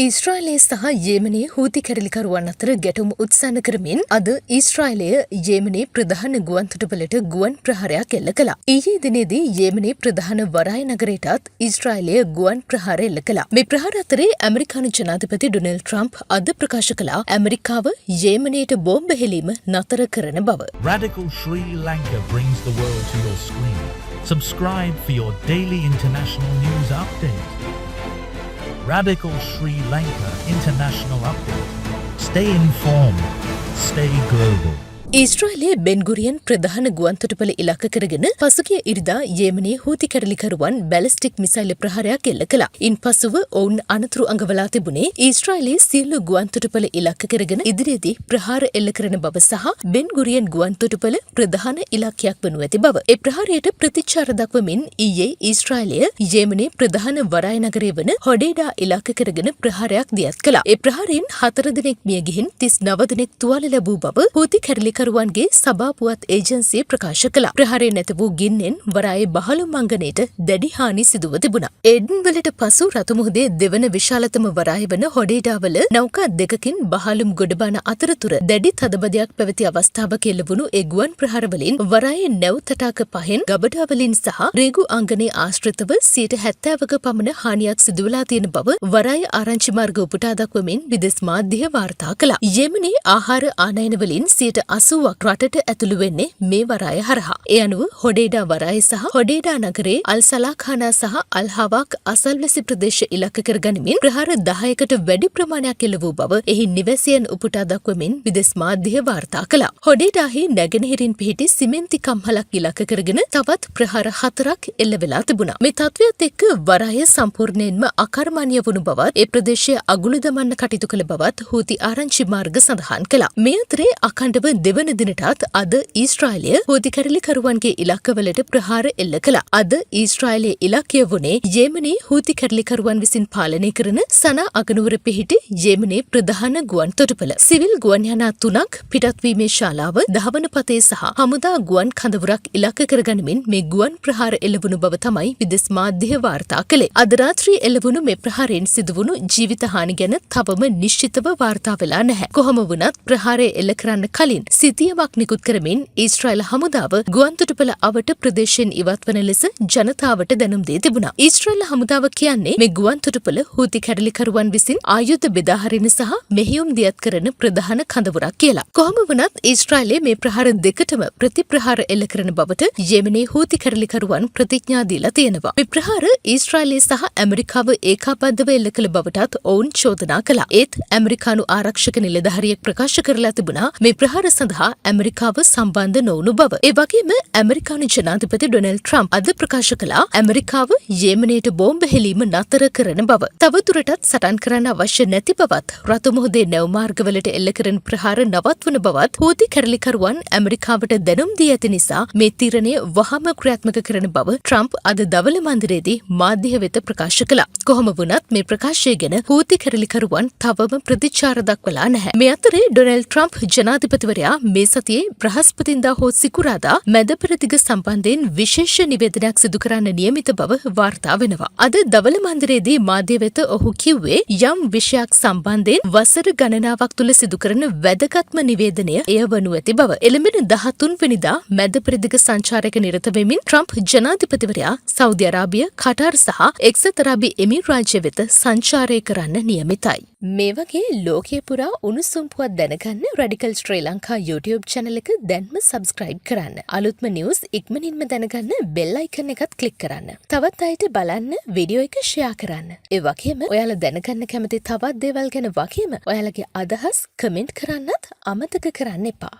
ඊශ්‍රායලයේ සහ යෙමනයේ හූති කැරලිකරුවන් අතර ගැටුම් උත්සන්න කරමින් අද ඊශ්‍රායලය යෙමනයේ ප්‍රධාන ගුවන්තොටුපළට ගුවන් ප්‍රහාරයක් එල්ල කළා. ඊයේ දිනේදී යෙමනයේ ප්‍රධාන වරාය නගරයටත් ඊශ්‍රායලය ගුවන් ප්‍රහාර එල්ල කළා. මේ ප්‍රහාර අතරේ ඇමරිකානු ජනාධිපති ඩොනල්ඩ් ට්‍රම්ප් අද ප්‍රකාශ කළා ඇමරිකාව යෙමනයට බෝම්බ හෙලීම නතර කරන බව. Radical Sri Lanka brings the world to your screen. Subscribe for your daily international news update. Radical Sri Lanka International Update. Stay informed. Stay global. ඊශ්‍රායලයේ බෙන්ගුරියන් ප්‍රධාන ගුවන්තොටුපළ ඉලක්ක කරගෙන පසුගිය ඉරිදා යෙමනයේ හූති කැරලිකරුවන් බැලිස්ටික් මිසයිල් ප්‍රහාරයක් එල්ල කළා. ඉන්පසුව ඔවුන් අනතුරු අඟවලා තිබුණේ ඊශ්‍රායලයේ සියලු ගුවන්තොටුපළ ඉලක්ක කරගෙන ඉදිරියේදී ප්‍රහාර එල්ල කරන බව සහ බෙන්ගුරියන් ගුවන්තොටුපළ ප්‍රධාන ඉලක්කයක් වනු ඇති බව. ඒ ප්‍රහාරයට ප්‍රතිචාර දක්වමින් ඊයේ ඊශ්‍රායලය යෙමනයේ ප්‍රධාන වරාය නගරය වන හොඩේඩා ඉලක්ක කරගෙන ප්‍රහාරයක් දියත් කළා. ඒ ප්‍රහාරයෙන් 4 දෙනෙක් මිය ගිහින් 39 දෙනෙක් තුවාල ලැබූ බව හූති කැරලිකරුවන්ගේ සභාපුවත් ඒජන්සිය ප්‍රකාශ කළා. ප්‍රහාරය නැත වූ ගින්නෙන් වරායේ බහළු මංගනයට දැඩි හානි සිදුව තිබුණා. එඩන්වලට පසු රතුමුහුදේ දෙවන විශාලතම වරාය වන හොඩේඩාවල නෞකා දෙකකින් බහළුම් ගොඩබාන අතරතුර දැඩි තදබදයක් පැවති අවස්ථාවක එල්ලවුණු ඒ ගුවන් ප්‍රහාරවලින් වරායේ නැව් තටාක පහෙන් ගබඩාවලින් සහ රේගු අංගනයේ ආශ්‍රිතව 70%ක පමණ හානියක් සිදුවලා තියෙන බව වරාය ආරංචි මාර්ග උපුටා දක්වමින් විදෙස් මාධ්‍ය වාර්තා කළා. යෙමනයේ ආහාර ආනයන වලින් 80% රටට ඇතුළු වෙන්නේ මේ වරාය හරහා. ඒ අනුව හොඩේඩා වරාය සහ හොඩේඩා නගරේ අල් සලාඛානා සහ අල් හවාක් අසල්වැසි ප්‍රදේශ ඉලක්ක කර ගනිමින් ප්‍රහාර 10කට වැඩි ප්‍රමාණයක් එල්ල වූ බව එහි නිවැසියන් උපුටා දක්වමින් විදෙස් මාධ්‍ය වාර්තා කළා. හොඩේඩාහි නැගෙනහිරින් පිහිටි සිමෙන්ති කම්හලක් ඉලක්ක කරගෙන තවත් ප්‍රහාර 4ක් එල්ල වෙලා තිබුණා. මේ තත්ත්වයත් එක්ක වරාය සම්පූර්ණයෙන්ම අකර්මණීය වුණු බවත් ඒ ප්‍රදේශය අගුල දමන්න කටයුතු කළ බවත් හූති ආරංචි මාර්ග සඳහන් කළා. මේ අතරේ අඛණ්ඩව දෙවන දිනටත් අද ඊශ්‍රායලය හූති කැරලිකරුවන්ගේ ඉලක්කවලට ප්‍රහාර එල්ල කළා. අද ඊශ්‍රායලයේ ඉලක්කය වුණේ යෙමනයේ හූති කැරලිකරුවන් විසින් පාලනය කරන සනා අගනුවර පිහිටි යෙමනයේ ප්‍රධාන ගුවන් තොටුපළ. සිවිල් ගුවන් යානා 3ක් පිටත්වීමේ ශාලාව දහවන පතේ සහ හමුදා ගුවන් කඳවුරක් ඉලක්ක කරගනිමින් මේ ගුවන් ප්‍රහාර එල්ලවුණු බව තමයි විදෙස් මාධ්‍ය වාර්තා කළේ. අද රාත්‍රී එල්ලවුණු මේ ප්‍රහාරයෙන් සිදුවුණු ජීවිත හානි ගැන තවම නිශ්චිතව වාර්තා වෙලා නැහැ. කොහොම වුණත් ප්‍රහාරය එල්ල කරන්න කලින් සිතියමක් නිකුත් කරමින් ඊශ්‍රායල හමුදාව ගුවන්තොටුපළ අවට ප්‍රදේශයෙන් ඉවත් වන ලෙස ජනතාවට දැනුම් දී තිබුණා. ඊශ්‍රායල හමුදාව කියන්නේ මේ ගුවන්තොටුපළ හූති කැරලිකරුවන් විසින් ආයුධ බෙදා හරින සහ මෙහෙයුම් දියත් කරන ප්‍රධාන කඳවුරක් කියලා. කොහොම වුණත් ඊශ්‍රායලයේ මේ ප්‍රහාර දෙකටම ප්‍රතිප්‍රහාර එල්ල කරන බවට යෙමනයේ හූති කැරලිකරුවන් ප්‍රතිඥා දීලා තියෙනවා. මේ ප්‍රහාර ඊශ්‍රායලය සහ ඇමරිකාව ඒකාබද්ධව එල්ල කළ බවටත් ඔවුන් චෝදනා කළා. ඒත් ඇමරිකානු ආරක්ෂක නිලධාරියෙක් ප්‍රකාශ කරලා තිබුණා මේ ප්‍රහාර සඳහා ඇමරිකාව සම්බන්ධ නොවුණු බව. ඒ වගේම ඇමරිකානු ජනාධිපති ඩොනල්ඩ් ට්‍රම්ප් අද ප්‍රකාශ කළා ඇමරිකාව යෙමනයට බෝම්බ හෙලීම නතර කරන බව. තවදුරටත් සටන් කරන්න අවශ්‍ය නැති බවත් රතුමුහුදේ නැව් මාර්ගවලට එල්ල කරන ප්‍රහාර නවත්වන බවත් හූති කැරලිකරුවන් ඇමරිකාවට දැනුම් දී ඇති නිසා මේ තීරණය වහම ක්‍රියාත්මක කරන බව ට්‍රම්ප් අද දවල මන්දිරයේදී මාධ්‍ය වෙත ප්‍රකාශ කළා. කොහොම වුණත් මේ ප්‍රකාශය ගැන හූති කැරලිකරුවන් තවම ප්‍රතිචාර දක්වලා නැහැ. මේ අතරේ ඩොනල්ඩ් ට්‍රම්ප් ජනාධිපතිවරයා මේ සතියේ බ්‍රහස්පතින්දා හෝ සිකුරාදා මැදපෙරදිග සම්බන්ධයෙන් විශේෂ නිවේදනයක් සිදු කරන්න නියමිත බව වාර්තා වෙනවා. අද දවල මන්දිරයේදී මාධ්‍ය වෙත ඔහු කිව්වේ යම් විෂයක් සම්බන්ධයෙන් වසර ගණනාවක් තුල සිදු කරන වැදගත්ම නිවේදනය එය වනු ඇති බව. එළඹෙන 13 වෙනිදා මැදපෙරදිග සංචාරයක නිරත වෙමින් ට්‍රම්ප් ජනාධිපතිවරයා සෞදි අරාබිය, කටාර් සහ එක්සත් අරාබි එමිරාජ්‍ය වෙත සංචාරය කරන්න නියමිතයි. මේ වගේ ලෝකයේ පුරා උණුසුම් පුවත් දැනගන්න රැඩිකල් ශ්‍රී ලංකා YouTube channel එක දැන්ම subscribe කරන්න. අලුත්ම news ඉක්මනින්ම දැනගන්න bell icon එකත් click කරන්න. තවත් අයට බලන්න වීඩියෝ එක share කරන්න. ඒ වගේම ඔයාලා දැනගන්න කැමති තවත් දේවල් ගැන වගේම ඔයාලගේ අදහස් comment කරන්නත් අමතක කරන්න එපා.